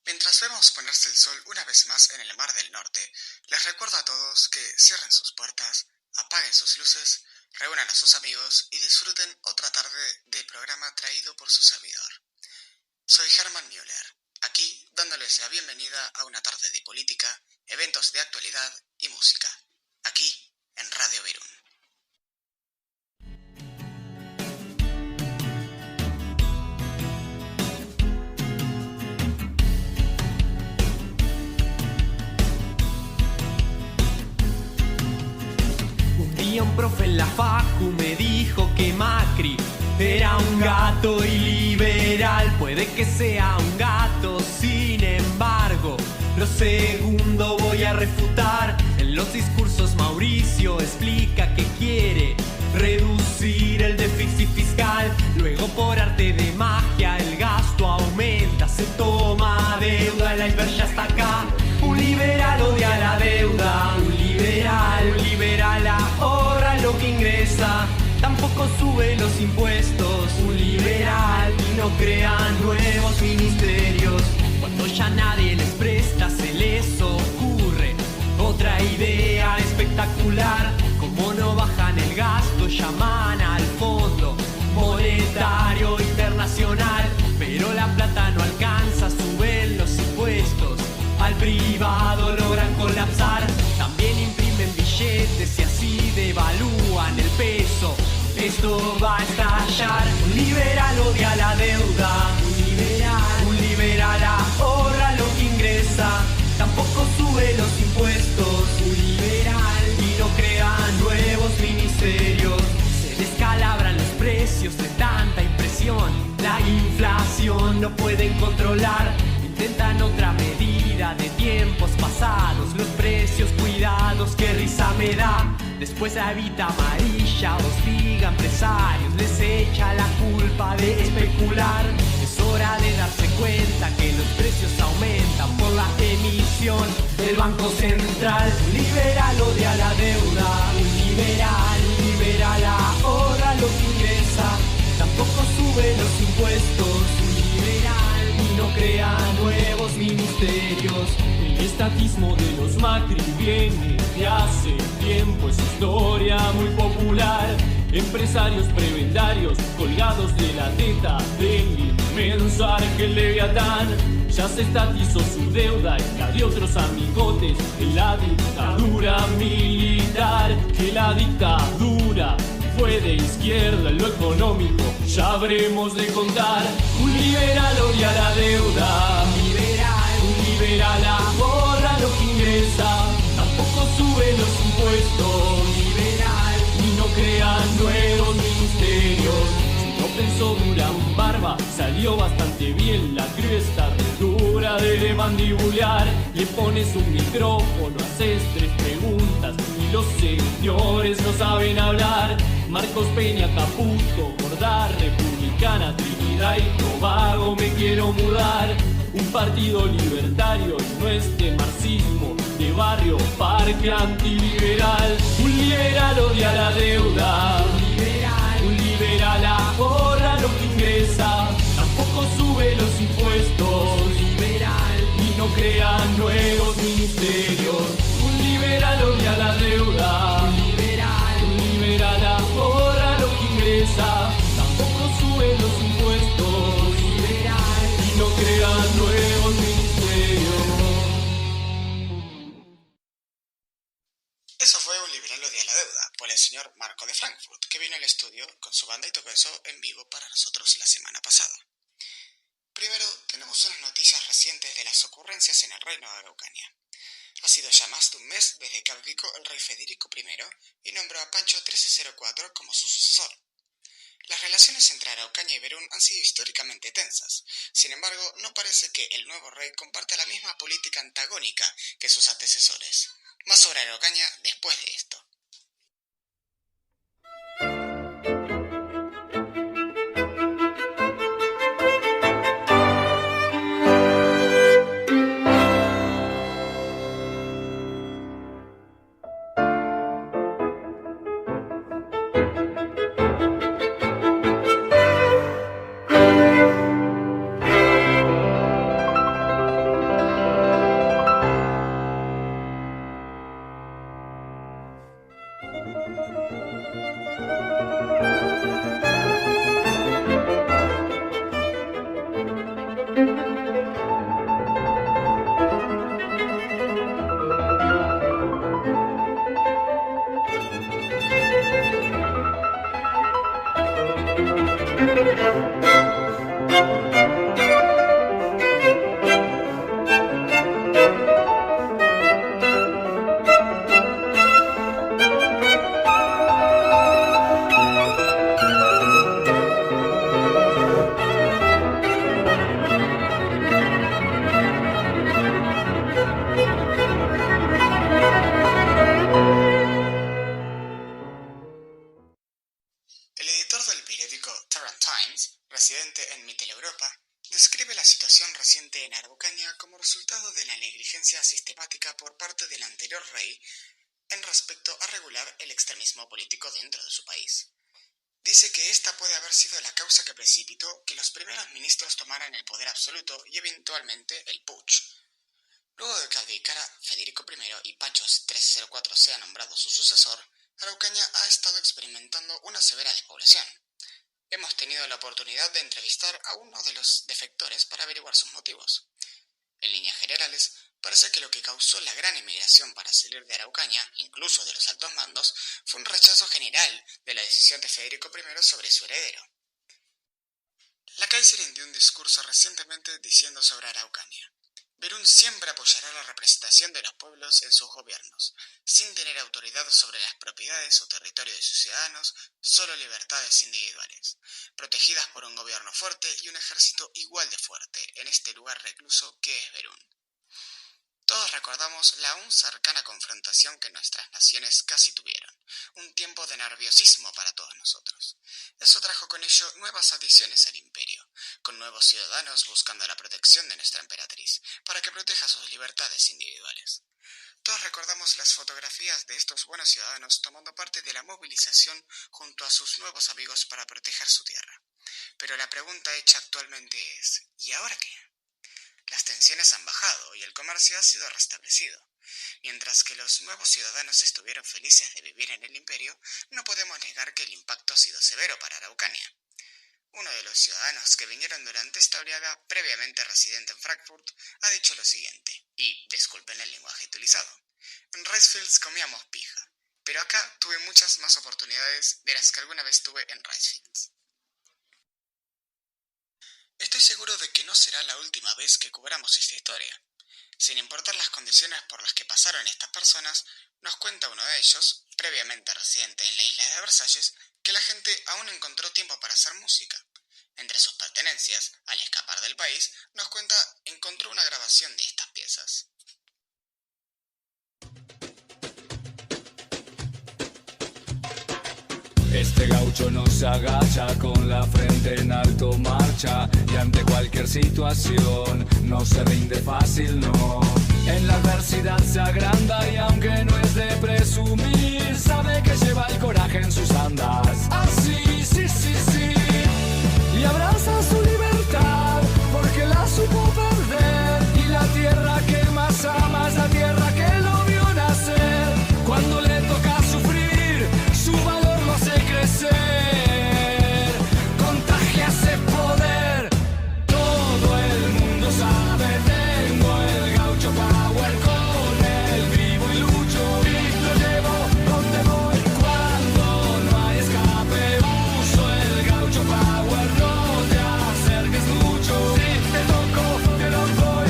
Mientras vemos ponerse el sol una vez más en el Mar del Norte, les recuerdo a todos que cierren sus puertas, apaguen sus luces, reúnan a sus amigos y disfruten otra tarde de programa traído por su servidor. Soy Herman Müller, aquí dándoles la bienvenida a una tarde de política, eventos de actualidad y música, aquí en Radio Verún. Un profe en la facu me dijo que Macri era un gato y liberal. Puede que sea un gato, sin embargo, lo segundo voy a refutar. En los discursos Mauricio explica que quiere reducir el déficit fiscal. Luego por arte de magia el gasto aumenta, se toma deuda, el iceberg ya está acá. Un liberal odia la deuda, un liberal ahorra lo que ingresa, tampoco sube los impuestos. Un liberal y no crea nuevos ministerios. Cuando ya nadie les presta se les ocurre otra idea espectacular. Como no bajan el gasto llaman al Fondo Monetario Internacional, pero la plata no alcanza, suben los impuestos, al privado logran colapsar. También imprimen billetes y así devalúan el peso. Esto va a estallar. Un liberal odia la deuda, un liberal ahorra lo que ingresa, tampoco sube los impuestos. Un liberal y no crea nuevos ministerios. Se descalabran los precios de tanta impresión. La inflación no pueden controlar. Intentan otra medida de tiempos pasados. Los precios cuidados, qué risa me da. Después la evita amarilla hostiga a empresarios, les echa la culpa de especular. Es hora de darse cuenta que los precios aumentan por la emisión del Banco Central. Un liberal odia la deuda, un liberal ahorra lo que ingresa, tampoco sube los impuestos. Un liberal y no crea nuevos ministerios. El estatismo de los Macri viene de hace tiempo, es historia muy popular. Empresarios prebendarios colgados de la teta del inmenso Argel Leviatán. Ya se estatizó su deuda y la de otros amigotes en la dictadura militar. Que la dictadura fue de izquierda en lo económico, ya habremos de contar. Un liberal odia la deuda, un liberal ahorra lo que ingresa, tampoco sube los impuestos. Liberal y no crea nuevos ministerios. Si no pensó Durán Barba, salió bastante bien. La cresta dura de mandibular. Le pones un micrófono, haces 3 preguntas y los señores no saben hablar. Marcos Peña, Caputo, Borda, Republicana, Trinidad y Tobago, me quiero mudar. Un partido libertario y no este marxismo de barrio, parque antiliberal. Un liberal odia la deuda, un liberal ahorra lo que ingresa, tampoco sube los impuestos. Y no crea nuevos ministerios. Un liberal odia la deuda, un liberal ahorra lo que ingresa, tampoco sube los impuestos. Y no crea nuevos ministerios. Eso fue Un liberal odia la deuda, por el señor Marco de Frankfurt, que vino al estudio con su banda y tocó eso en vivo para nosotros la semana pasada. Primero, tenemos unas noticias recientes de las ocurrencias en el reino de Araucanía. Ha sido ya más de un mes desde que abdicó el rey Federico I y nombró a Pancho XIII como su sucesor. Las relaciones entre Araucaña y Verún han sido históricamente tensas. Sin embargo, no parece que el nuevo rey comparta la misma política antagónica que sus antecesores. Más sobre Araucaña después de esto. negligencia sistemática por parte del anterior rey en respecto a regular el extremismo político dentro de su país. Dice que esta puede haber sido la causa que precipitó que los primeros ministros tomaran el poder absoluto y eventualmente el putsch. Luego de que abdicara Federico I y Pachos 1304 sea nombrado su sucesor, Araucaña ha estado experimentando una severa despoblación. Hemos tenido la oportunidad de entrevistar a uno de los defectores para averiguar sus motivos. En líneas generales, parece que lo que causó la gran emigración para salir de Araucaña, incluso de los altos mandos, fue un rechazo general de la decisión de Federico I sobre su heredero. La Kaiserin dio un discurso recientemente diciendo sobre Araucaña: Perú siempre apoyará la representación de los pueblos en sus gobiernos, sin tener autoridad sobre las propiedades o territorio de sus ciudadanos, solo libertades individuales, protegidas por un gobierno fuerte y un ejército igual de fuerte en este lugar recluso que es Perú. Todos recordamos la aún cercana confrontación que nuestras naciones casi tuvieron, un tiempo de nerviosismo para todos nosotros. Eso trajo con ello nuevas adiciones al imperio, con nuevos ciudadanos buscando la protección de nuestra emperatriz, para que proteja sus libertades individuales. Todos recordamos las fotografías de estos buenos ciudadanos tomando parte de la movilización junto a sus nuevos amigos para proteger su tierra. Pero la pregunta hecha actualmente es, ¿y ahora qué? Las tensiones han bajado y el comercio ha sido restablecido. Mientras que los nuevos ciudadanos estuvieron felices de vivir en el imperio, no podemos negar que el impacto ha sido severo para Araucaña. Uno de los ciudadanos que vinieron durante esta oleada, previamente residente en Frankfurt, ha dicho lo siguiente, y disculpen el lenguaje utilizado: en Ricefields comíamos pija, pero acá tuve muchas más oportunidades de las que alguna vez tuve en Ricefields. Estoy seguro de que no será la última vez que cubramos esta historia. Sin importar las condiciones por las que pasaron estas personas, nos cuenta uno de ellos, previamente residente en la isla de Versalles, que la gente aún encontró tiempo para hacer música. Entre sus pertenencias, al escapar del país, nos cuenta encontró una grabación de estas piezas. Este gaucho no se agacha, con la frente en alto marcha, y ante cualquier situación no se rinde fácil, no. En la adversidad se agranda y aunque no es de presumir, sabe que lleva el coraje en sus andas. Así, sí, sí, sí. Y abraza su libertad porque la supo perder. Y la tierra que más ama es la tierra que lo vio nacer. Cuando le toca sufrir, su valor lo hace crecer. Contagia ese poder. Todo el mundo sabe, tengo el gaucho power, con él vivo y lucho. Y lo llevo donde voy. Cuando no hay escape, uso el gaucho power. No te acerques mucho. Si te toco, te lo doy.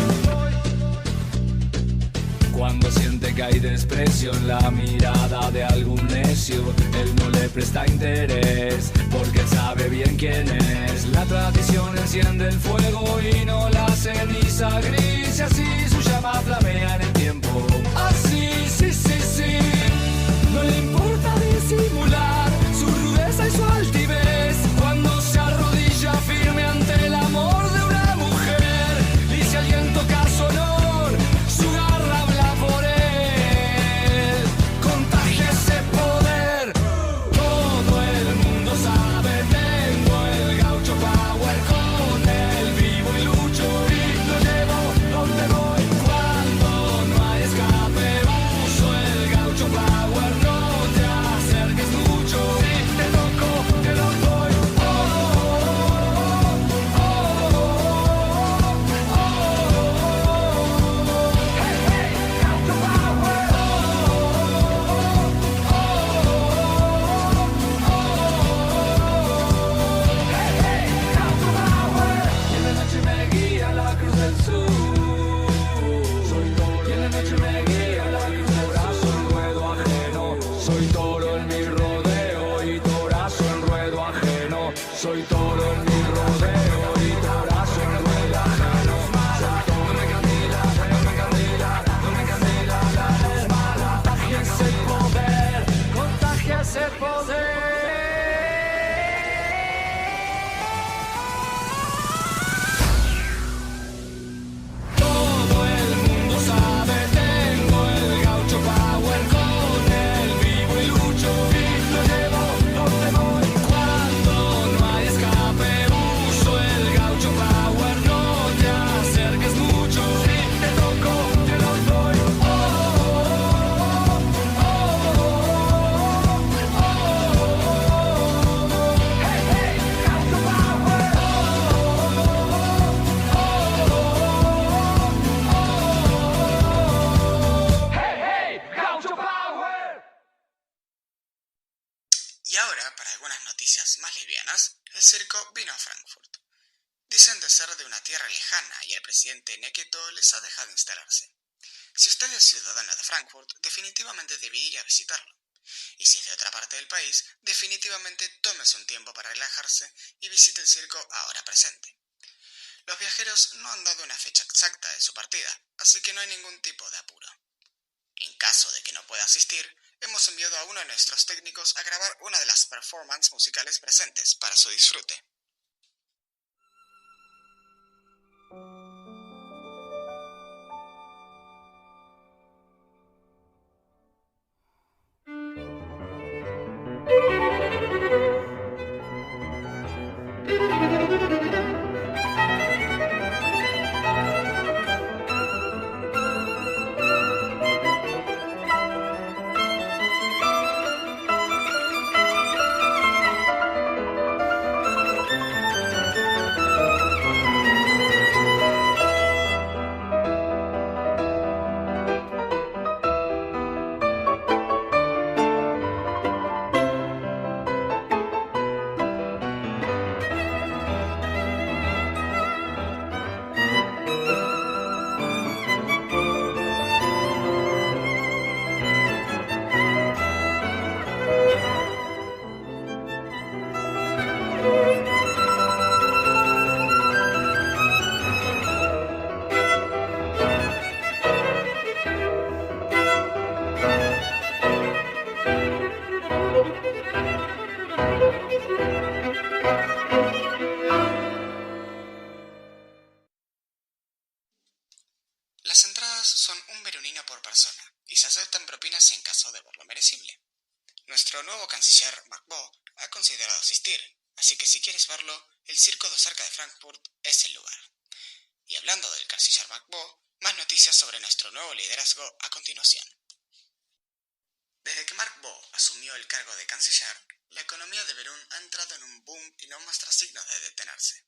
Cuando siente que hay desprecio en la mirada de algún necio, él no le presta interés, porque él sabe bien quién es. La tradición enciende el fuego y no la ceniza gris, y así su llama flamea en el tiempo. Así, sí, sí, sí. No le importa disimular su rudeza y su altivez, cuando se arrodilla firme ante el amor de una mujer. Y si alguien toca su honor, su garra habla por él. Contagia ese poder. Todo el mundo sabe, tengo el gaucho power, con él vivo y lucho. Y lo llevo donde voy. Cuando ahora para algunas noticias más livianas, el circo vino a Frankfurt. Dicen de ser de una tierra lejana y el presidente Neketo les ha dejado instalarse. Si usted es ciudadano de Frankfurt, definitivamente debe ir a visitarlo. Y si es de otra parte del país, definitivamente tómese un tiempo para relajarse y visite el circo ahora presente. Los viajeros no han dado una fecha exacta de su partida, así que no hay ningún tipo de apuro. En caso de que no pueda asistir, hemos enviado a uno de nuestros técnicos a grabar una de las performances musicales presentes para su disfrute. Las entradas son un berunino por persona y se aceptan propinas en caso de verlo merecible. Nuestro nuevo canciller Mark-Bo ha considerado asistir, así que si quieres verlo, el circo de cerca de Frankfurt es el lugar. Y hablando del canciller Mark-Bo, más noticias sobre nuestro nuevo liderazgo a continuación. Desde que Mark-Bo asumió el cargo de canciller, la economía de Berún ha entrado en un boom y no muestra signos de detenerse.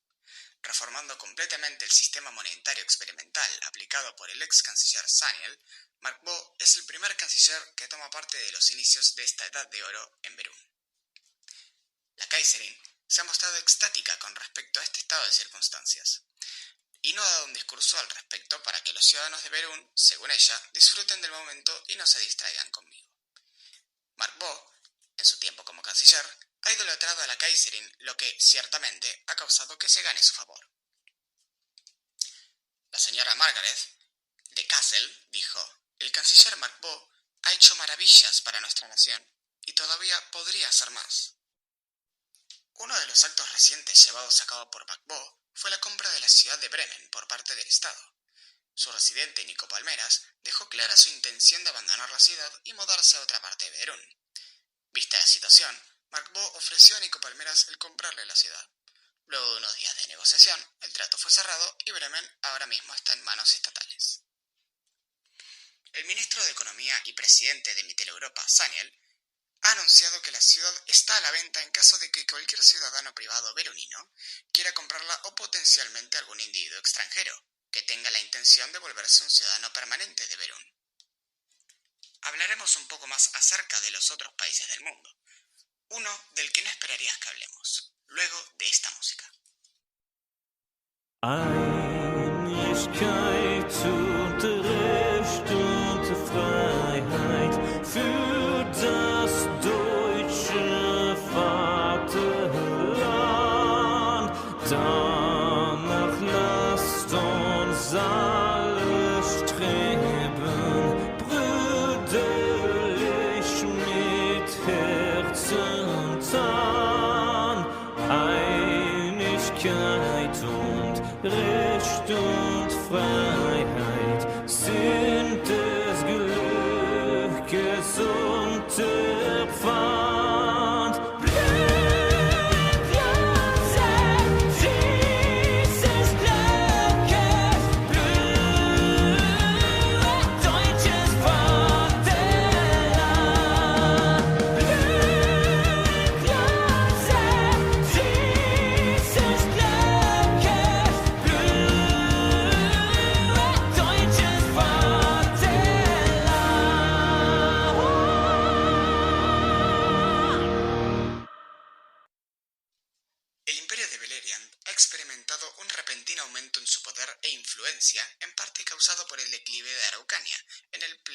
Reformando completamente el sistema monetario experimental aplicado por el ex canciller Saniel, Mark-Bo es el primer canciller que toma parte de los inicios de esta edad de oro en Berún. La Kaiserin se ha mostrado extática con respecto a este estado de circunstancias, y no ha dado un discurso al respecto para que los ciudadanos de Berún, según ella, disfruten del momento y no se distraigan conmigo. Mark-Bo, en su tiempo como canciller, ha idolatrado a la Kaiserin, lo que, ciertamente, ha causado que se gane su favor. La señora Margaret de Kassel dijo: «El canciller Mark-Bo ha hecho maravillas para nuestra nación, y todavía podría hacer más». Uno de los actos recientes llevados a cabo por Mark-Bo fue la compra de la ciudad de Bremen por parte del Estado. Su residente Nico Palmeras dejó clara su intención de abandonar la ciudad y mudarse a otra parte de Berún. Vista la situación, Mark-Bo ofreció a Nico Palmeras el comprarle la ciudad. Luego de unos días de negociación, el trato fue cerrado y Bremen ahora mismo está en manos estatales. El ministro de Economía y presidente de Mitteleuropa, Saniel, ha anunciado que la ciudad está a la venta en caso de que cualquier ciudadano privado berunino quiera comprarla o potencialmente algún individuo extranjero que tenga la intención de volverse un ciudadano permanente de Berún. Hablaremos un poco más acerca de los otros países del mundo, uno del que no esperarías que hablemos, luego de esta música. Einigkeit und Recht und Freiheit für das deutsche Vaterland. Danach lasst uns alle streben, brüderlich mit Herzen tan. Einigkeit und Recht.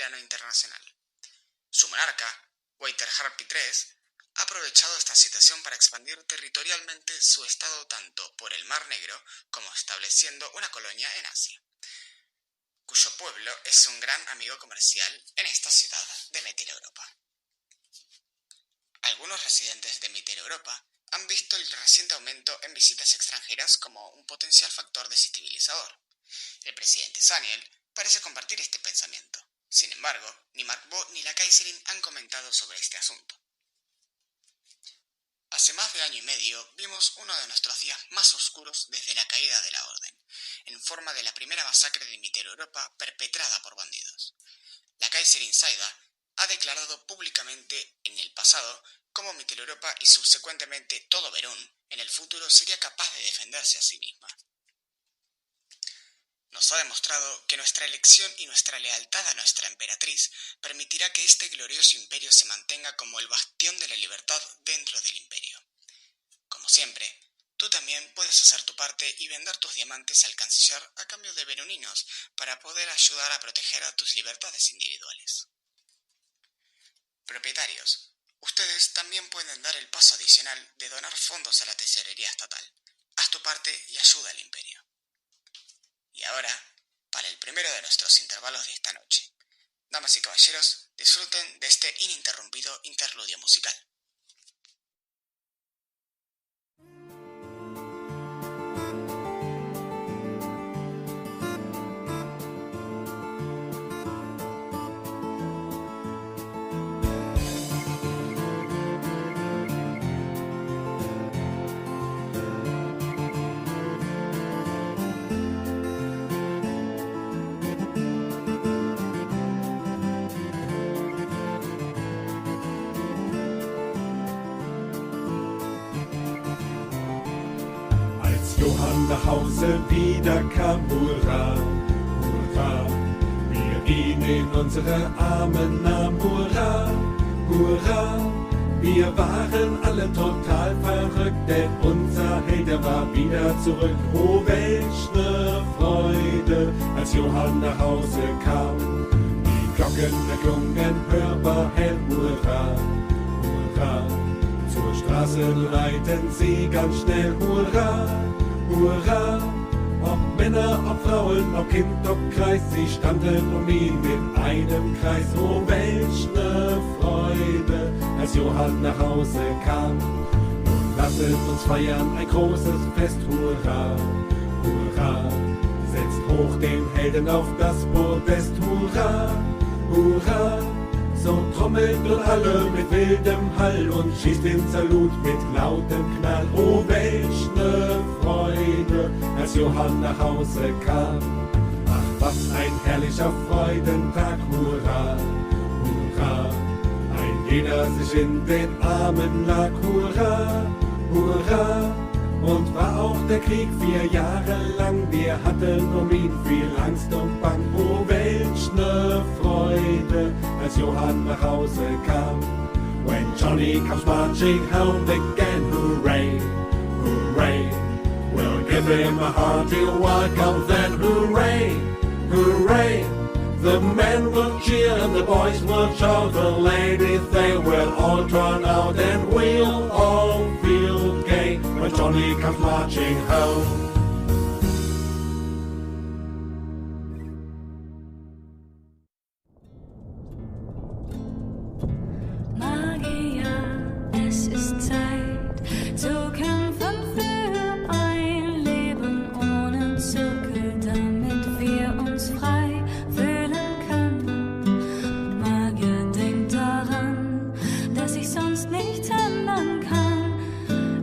plano internacional. Su monarca, Walter Harpy III, ha aprovechado esta situación para expandir territorialmente su estado tanto por el Mar Negro como estableciendo una colonia en Asia, cuyo pueblo es un gran amigo comercial en esta ciudad de Mitteleuropa. Algunos residentes de Mitteleuropa han visto el reciente aumento en visitas extranjeras como un potencial factor desestabilizador. El presidente Saniel parece compartir este pensamiento. Sin embargo, ni Mark Bo ni la Kaiserin han comentado sobre este asunto. Hace más de año y medio vimos uno de nuestros días más oscuros desde la caída de la Orden, en forma de la primera masacre de Mitteleuropa perpetrada por bandidos. La Kaiserin Saida ha declarado públicamente en el pasado cómo Mitteleuropa y subsecuentemente todo Berún en el futuro sería capaz de defenderse a sí misma. Nos ha demostrado que nuestra elección y nuestra lealtad a nuestra emperatriz permitirá que este glorioso imperio se mantenga como el bastión de la libertad dentro del imperio. Como siempre, tú también puedes hacer tu parte y vender tus diamantes al canciller a cambio de beruninos para poder ayudar a proteger a tus libertades individuales. Propietarios, ustedes también pueden dar el paso adicional de donar fondos a la tesorería estatal. Haz tu parte y ayuda al imperio. Y ahora, para el primero de nuestros intervalos de esta noche. Damas y caballeros, disfruten de este ininterrumpido interludio musical. Johann nach Hause wiederkam, hurra, hurra, wir ihn in unsere Arme nahmen, hurra, hurra, wir waren alle total verrückt, denn unser Held, der war wieder zurück. Oh, welch ne Freude, als Johann nach Hause kam, die Glocken erklungen, hörbar hell, hurra, hurra, zur Straße leiten sie ganz schnell, hurra, hurra, ob Männer, ob Frauen, ob Kind, ob Kreis, sie standen um ihn in einem Kreis. Oh, welch ne Freude, als Johann nach Hause kam. Nun lasset uns feiern, ein großes Fest, hurra, hurra, setzt hoch den Helden auf das Podest, hurra, hurra, so trommelt nun alle mit wildem Hall und schießt den Salut mit lautem Knall. Oh, welch ne Freude, als Johann nach Hause kam. Ach, was ein herrlicher Freudentag, hurra, hurra, ein jeder sich in den Armen lag, hurra, hurra. Und war auch der Krieg 4 Jahre lang, wir hatten um ihn viel Angst und Bang. Oh, welch ne Freude, als Johann nach Hause kam. When Johnny comes marching home again, hooray, hooray, we'll give him a hearty welcome then, hooray, hooray. The men will cheer and the boys will shout, the ladies they will all turn out, and we'll all feel gay when Johnny comes marching home. Magier, es ist Zeit zu kämpfen für ein Leben ohne Zirkel, damit wir uns frei fühlen können. Magier, denkt daran, dass sich sonst nichts ändern kann.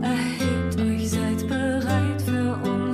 Erhebt euch, seid bereit für uns.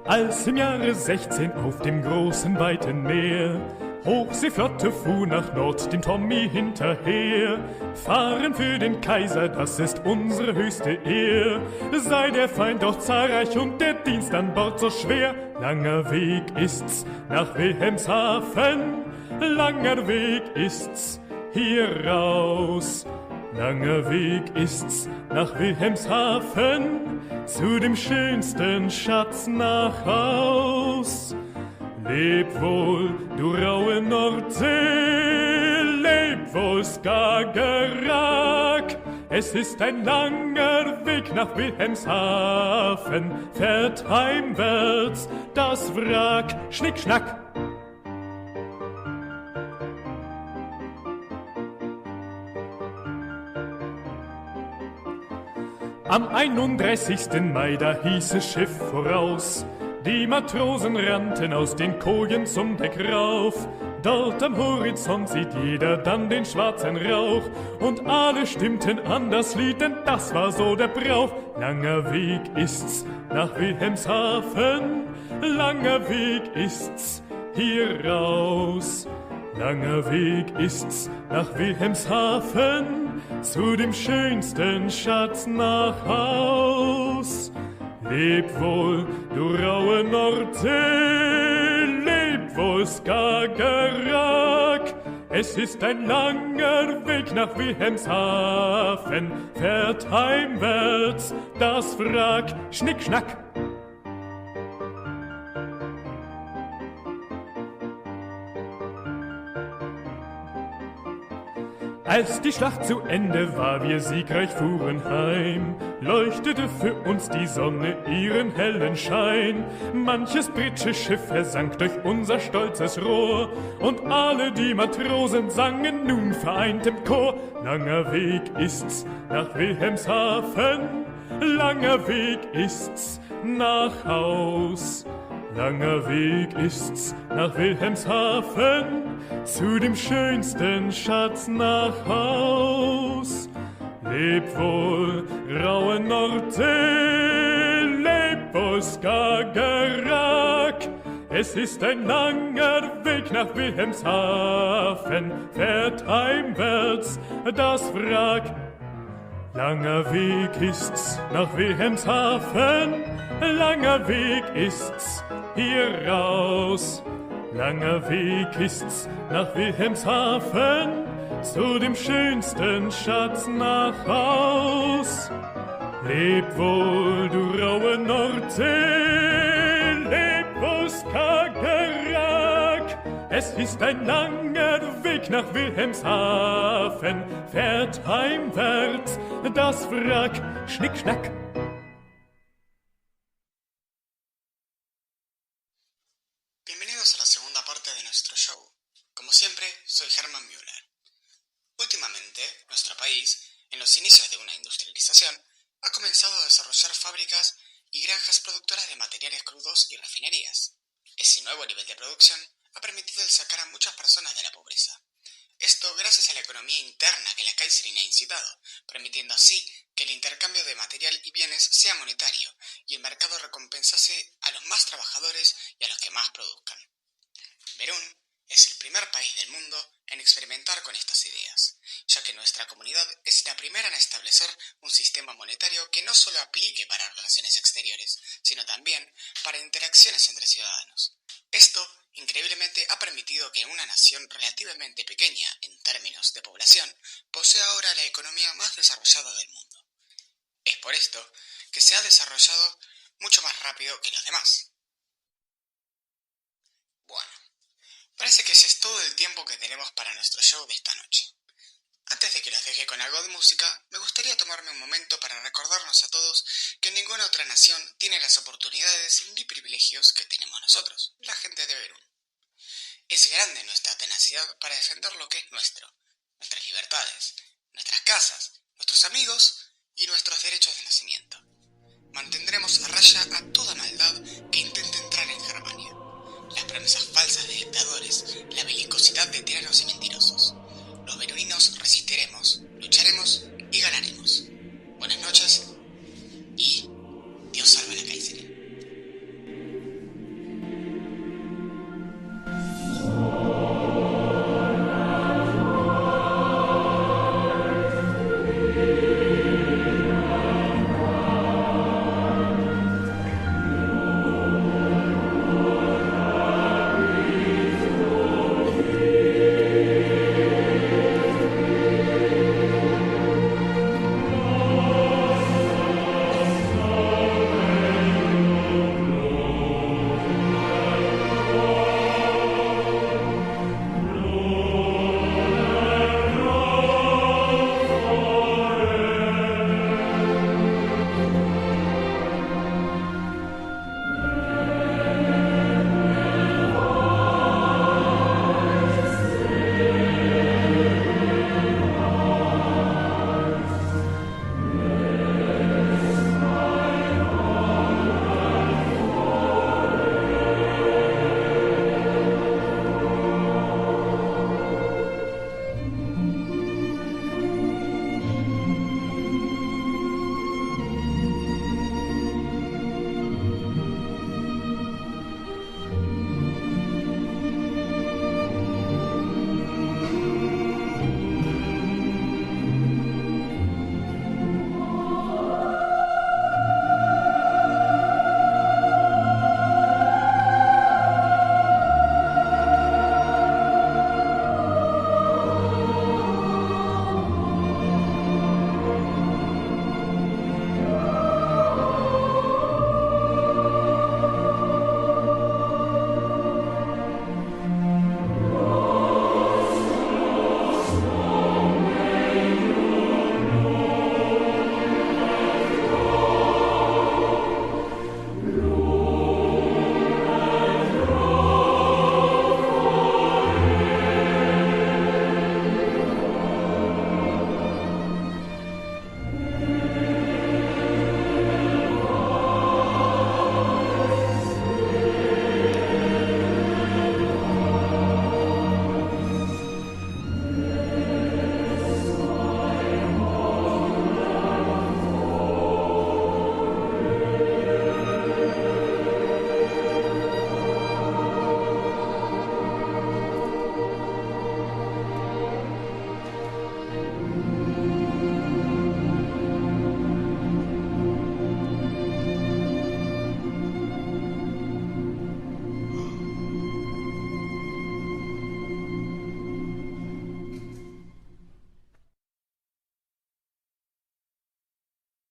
Als im Jahre 16 auf dem großen weiten Meer Hochseeflotte fuhr nach Nord, dem Tommy hinterher. Fahren für den Kaiser, das ist unsere höchste Ehr. Sei der Feind doch zahlreich und der Dienst an Bord so schwer. Langer Weg ist's nach Wilhelmshaven, langer Weg ist's hier raus. Langer Weg ist's nach Wilhelmshaven, zu dem schönsten Schatz nach Haus. Leb wohl, du raue Nordsee, leb wohl, Skagerrak. Es ist ein langer Weg nach Wilhelmshaven, fährt heimwärts das Wrack. Schnick, schnack. Am 31. Mai, da hieß es Schiff voraus. Die Matrosen rannten aus den Kojen zum Deck rauf. Dort am Horizont sieht jeder dann den schwarzen Rauch. Und alle stimmten an das Lied, denn das war so der Brauch. Langer Weg ist's nach Wilhelmshaven, langer Weg ist's hier raus. Langer Weg ist's nach Wilhelmshaven, zu dem schönsten Schatz nach Haus. Leb wohl, du raue Nordsee, leb wohl, Skagerrak. Es ist ein langer Weg nach Wilhelmshaven, fährt heimwärts das Wrack. Schnick, schnack. Als die Schlacht zu Ende war, wir siegreich fuhren heim, leuchtete für uns die Sonne ihren hellen Schein. Manches britische Schiff versank durch unser stolzes Rohr, und alle die Matrosen sangen nun vereint im Chor. Langer Weg ist's nach Wilhelmshaven, langer Weg ist's nach Haus. Langer Weg ist's nach Wilhelmshaven, zu dem schönsten Schatz nach Haus. Leb wohl, raue Nordsee, leb wohl, Skagerrak. Es ist ein langer Weg nach Wilhelmshaven, fährt heimwärts das Wrack. Langer Weg ist's nach Wilhelmshaven, langer Weg ist's hier raus. Langer Weg ist's nach Wilhelmshaven, zu dem schönsten Schatz nach Haus. Leb wohl, du raue Nordsee, leb wohl, Skagerrak. Es ist ein langer Weg nach Wilhelmshaven, fährt heimwärts das Wrack. Schnick, schnack. Bienvenidos a la segunda parte de nuestro show. Como siempre, soy Hermann Müller. Últimamente, nuestro país, en los inicios de una industrialización, ha comenzado a desarrollar fábricas y granjas productoras de materiales crudos y refinerías. Ese nuevo nivel de producción ha permitido el sacar a muchas personas de la pobreza. Esto gracias a la economía interna que la Kaiserin ha incitado, permitiendo así que el intercambio de material y bienes sea monetario y el mercado recompensase a los más trabajadores y a los que más produzcan. Berún es el primer país del mundo en experimentar con estas ideas, ya que nuestra comunidad es la primera en establecer un sistema monetario que no solo aplique para relaciones exteriores, sino también para interacciones entre ciudadanos. Esto, increíblemente, ha permitido que una nación relativamente pequeña en términos de población posea ahora la economía más desarrollada del mundo. Es por esto que se ha desarrollado mucho más rápido que los demás. Bueno, parece que ese es todo el tiempo que tenemos para nuestro show de esta noche. Antes de que los deje con algo de música, me gustaría tomarme un momento para recordarnos a todos que ninguna otra nación tiene las oportunidades ni privilegios que tenemos nosotros, la gente de Berún. Es grande nuestra tenacidad para defender lo que es nuestro, nuestras libertades, nuestras casas, nuestros amigos y nuestros derechos de nacimiento. Mantendremos a raya a toda maldad que intenten